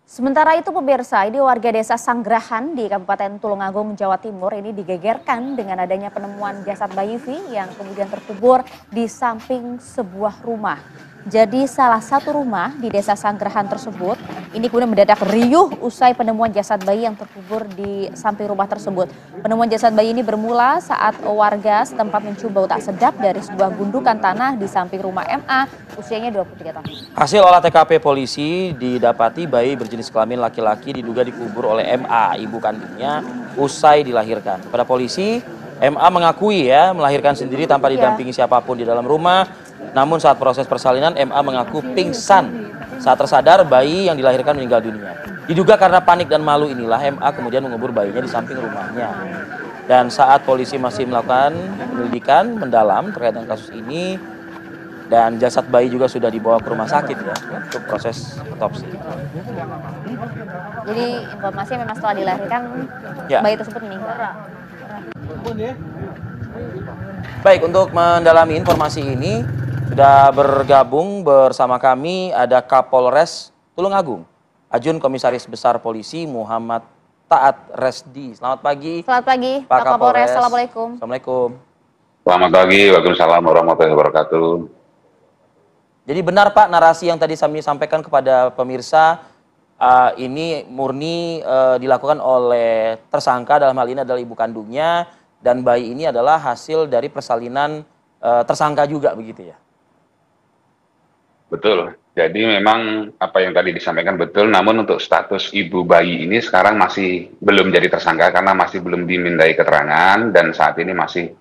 Sementara itu pemirsa, ini warga desa Sanggrahan di Kabupaten Tulungagung, Jawa Timur ini digegerkan dengan adanya penemuan jasad bayi V yang kemudian terkubur di samping sebuah rumah. Jadi salah satu rumah di desa Sanggrahan tersebut ini kemudian mendadak riuh usai penemuan jasad bayi yang terkubur di samping rumah tersebut. Penemuan jasad bayi ini bermula saat warga setempat mencium bau tak sedap dari sebuah gundukan tanah di samping rumah MA usianya 23 tahun. Hasil olah TKP polisi didapati bayi berjenis kelamin laki-laki diduga dikubur oleh MA, ibu kandungnya, usai dilahirkan. Pada polisi, MA mengakui melahirkan sendiri tanpa didampingi siapapun di dalam rumah. Namun saat proses persalinan, MA mengaku pingsan. Saat tersadar, bayi yang dilahirkan meninggal dunia. Diduga karena panik dan malu inilah MA kemudian mengubur bayinya di samping rumahnya. Dan saat polisi masih melakukan penyelidikan mendalam terkait dengan kasus ini, dan jasad bayi juga sudah dibawa ke rumah sakit untuk proses otopsi. Jadi informasi memang setelah dilahirkan bayi tersebut meninggal. Baik, untuk mendalami informasi ini sudah bergabung bersama kami ada Kapolres Tulungagung, Ajun Komisaris Besar Polisi Muhammad Taat Resdi. Selamat pagi. Selamat pagi, Pak Kapolres. Assalamualaikum. Assalamualaikum. Selamat pagi, waalaikumsalam warahmatullahi wabarakatuh. Jadi benar Pak, narasi yang tadi kami sampaikan kepada pemirsa ini murni dilakukan oleh tersangka, dalam hal ini adalah ibu kandungnya, dan bayi ini adalah hasil dari persalinan tersangka juga, begitu ya? Betul, jadi memang apa yang tadi disampaikan betul, namun untuk status ibu bayi ini sekarang masih belum jadi tersangka karena masih belum dimintai keterangan dan saat ini masih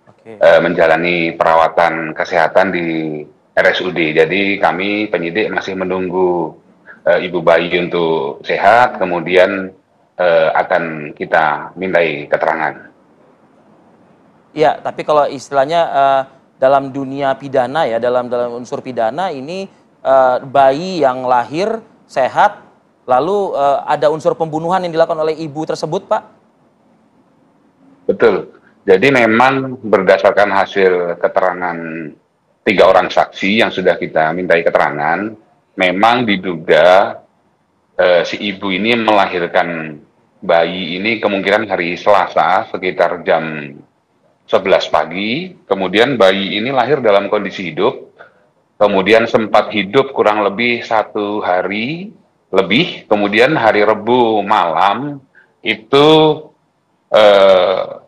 menjalani perawatan kesehatan di RSUD. Jadi kami penyidik masih menunggu ibu bayi untuk sehat, kemudian akan kita mintai keterangan. Iya, tapi kalau istilahnya dalam dunia pidana dalam unsur pidana ini bayi yang lahir sehat, lalu ada unsur pembunuhan yang dilakukan oleh ibu tersebut, Pak? Betul. Jadi memang berdasarkan hasil keterangan 3 orang saksi yang sudah kita mintai keterangan, memang diduga si ibu ini melahirkan bayi ini kemungkinan hari Selasa sekitar jam 11 pagi, kemudian bayi ini lahir dalam kondisi hidup, kemudian sempat hidup kurang lebih 1 hari lebih, kemudian hari Rabu malam itu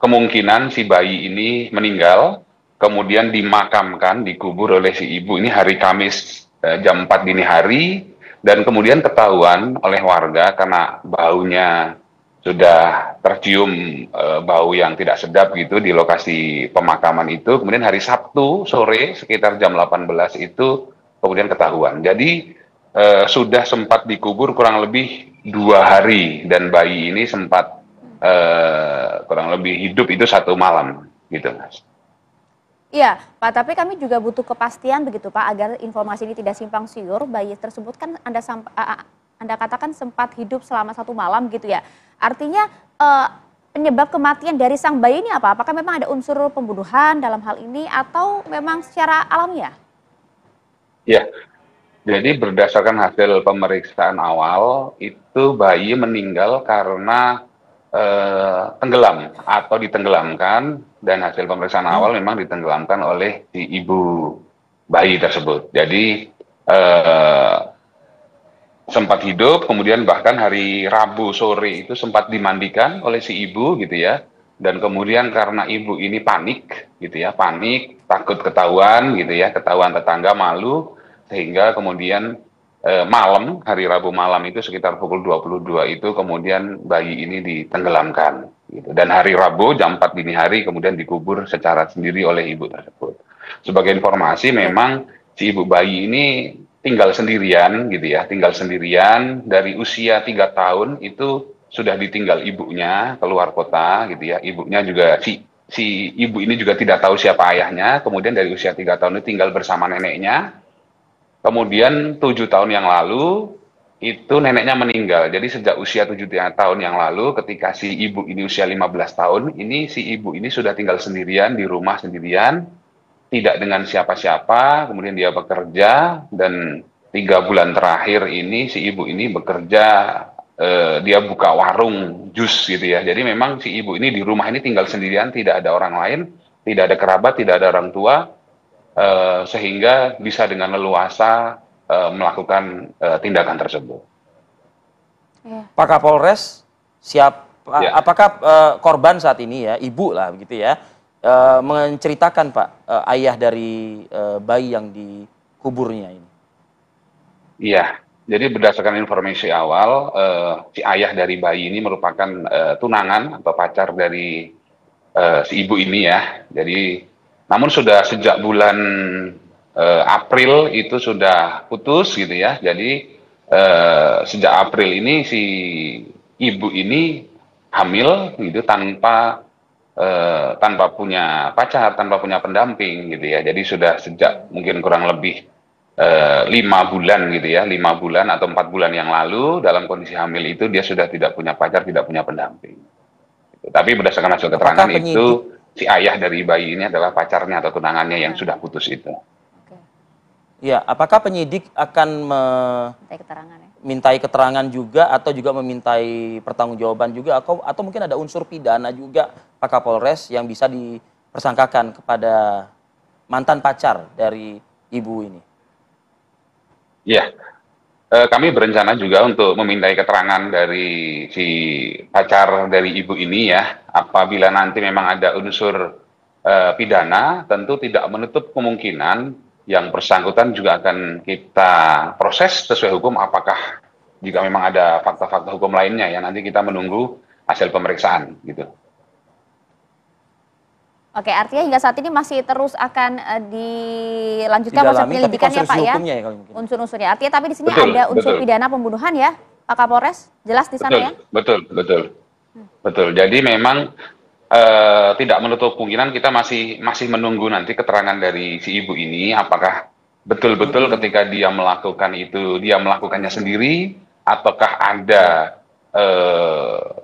kemungkinan si bayi ini meninggal, kemudian dimakamkan, dikubur oleh si ibu ini hari Kamis jam 4 dini hari, dan kemudian ketahuan oleh warga karena baunya sudah tercium bau yang tidak sedap gitu di lokasi pemakaman itu. Kemudian hari Sabtu sore sekitar jam 18 itu kemudian ketahuan. Jadi sudah sempat dikubur kurang lebih 2 hari dan bayi ini sempat kurang lebih hidup itu 1 malam gitu, Mas. Iya, Pak, tapi kami juga butuh kepastian begitu, Pak, agar informasi ini tidak simpang siur. Bayi tersebut kan Anda katakan sempat hidup selama 1 malam gitu ya. Artinya penyebab kematian dari sang bayi ini apa? Apakah memang ada unsur pembunuhan dalam hal ini atau memang secara alamiah? Ya, jadi berdasarkan hasil pemeriksaan awal itu bayi meninggal karena tenggelam atau ditenggelamkan, dan hasil pemeriksaan awal memang ditenggelamkan oleh si ibu bayi tersebut. Jadi sempat hidup, kemudian bahkan hari Rabu sore itu sempat dimandikan oleh si ibu gitu ya, dan kemudian karena ibu ini panik gitu ya, panik, takut ketahuan gitu ya, ketahuan tetangga, malu, sehingga kemudian malam, hari Rabu malam itu sekitar pukul 22 itu kemudian bayi ini ditenggelamkan gitu. Dan hari Rabu jam 4 dini hari kemudian dikubur secara sendiri oleh ibu tersebut. Sebagai informasi, memang si ibu bayi ini tinggal sendirian gitu ya, tinggal sendirian dari usia 3 tahun itu sudah ditinggal ibunya keluar kota gitu ya. Ibunya juga si ibu ini juga tidak tahu siapa ayahnya, kemudian dari usia 3 tahun itu tinggal bersama neneknya. Kemudian 7 tahun yang lalu itu neneknya meninggal. Jadi sejak usia 7 tahun yang lalu ketika si ibu ini usia 15 tahun, ini si ibu ini sudah tinggal sendirian di rumah sendirian, tidak dengan siapa-siapa, kemudian dia bekerja, dan 3 bulan terakhir ini si ibu ini bekerja dia buka warung jus gitu ya. Jadi memang si ibu ini di rumah ini tinggal sendirian, tidak ada orang lain, tidak ada kerabat, tidak ada orang tua, sehingga bisa dengan leluasa melakukan tindakan tersebut. Pak Kapolres, Ya. apakah korban saat ini ya, ibu lah begitu ya, menceritakan Pak ayah dari bayi yang dikuburnya ini? Iya, jadi berdasarkan informasi awal, si ayah dari bayi ini merupakan tunangan atau pacar dari si ibu ini ya. Jadi, namun sudah sejak bulan April itu sudah putus gitu ya. Jadi sejak April ini si ibu ini hamil gitu tanpa punya pacar, tanpa punya pendamping gitu ya. Jadi sudah sejak mungkin kurang lebih 5 bulan gitu ya, 5 bulan atau 4 bulan yang lalu dalam kondisi hamil itu dia sudah tidak punya pacar, tidak punya pendamping. Tapi berdasarkan hasil keterangan Apakah itu penyidik si ayah dari bayi ini adalah pacarnya atau tunangannya yang sudah putus itu. ya, apakah penyidik akan Minta keterangan ya. mintai keterangan juga atau juga memintai pertanggungjawaban juga atau mungkin ada unsur pidana juga Pak Kapolres yang bisa dipersangkakan kepada mantan pacar dari ibu ini? Iya, kami berencana juga untuk memintai keterangan dari si pacar dari ibu ini ya. Apabila nanti memang ada unsur pidana, tentu tidak menutup kemungkinan yang bersangkutan juga akan kita proses sesuai hukum. Apakah jika memang ada fakta-fakta hukum lainnya ya, nanti kita menunggu hasil pemeriksaan gitu. Oke, artinya hingga saat ini masih terus akan dilanjutkan proses Didalami, tapi penyelidikannya Pak konstruksi ya? hukumnya ya kalau mungkin. Unsur-unsurnya. Artinya tapi di sini Betul, ada unsur betul. pidana pembunuhan ya, Pak Kapolres? Jelas di sana ya? Betul. Jadi memang tidak menutup kemungkinan kita masih menunggu nanti keterangan dari si ibu ini apakah betul-betul ketika dia melakukan itu dia melakukannya sendiri ataukah ada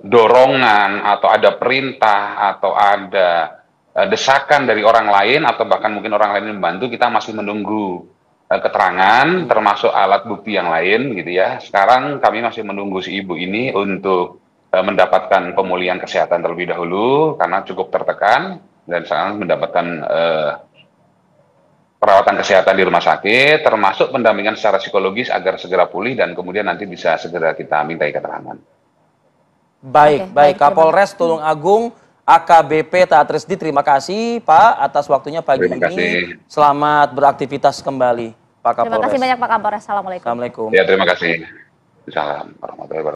dorongan atau ada perintah atau ada desakan dari orang lain atau bahkan mungkin orang lain yang membantu. Kita masih menunggu keterangan termasuk alat bukti yang lain gitu ya. Sekarang kami masih menunggu si ibu ini untuk mendapatkan pemulihan kesehatan terlebih dahulu karena cukup tertekan dan sekarang mendapatkan perawatan kesehatan di rumah sakit termasuk pendampingan secara psikologis agar segera pulih dan kemudian nanti bisa segera kita mintai keterangan. Baik, Oke, baik, Kapolres Tulungagung AKBP Taat Resdi, terima kasih Pak atas waktunya pagi Terima kasih. ini. Selamat beraktivitas kembali Pak Kapolres. Terima kasih banyak Pak Kapolres. Assalamualaikum. Assalamualaikum. Ya, terima kasih. Assalamualaikum warahmatullahi wabarakatuh.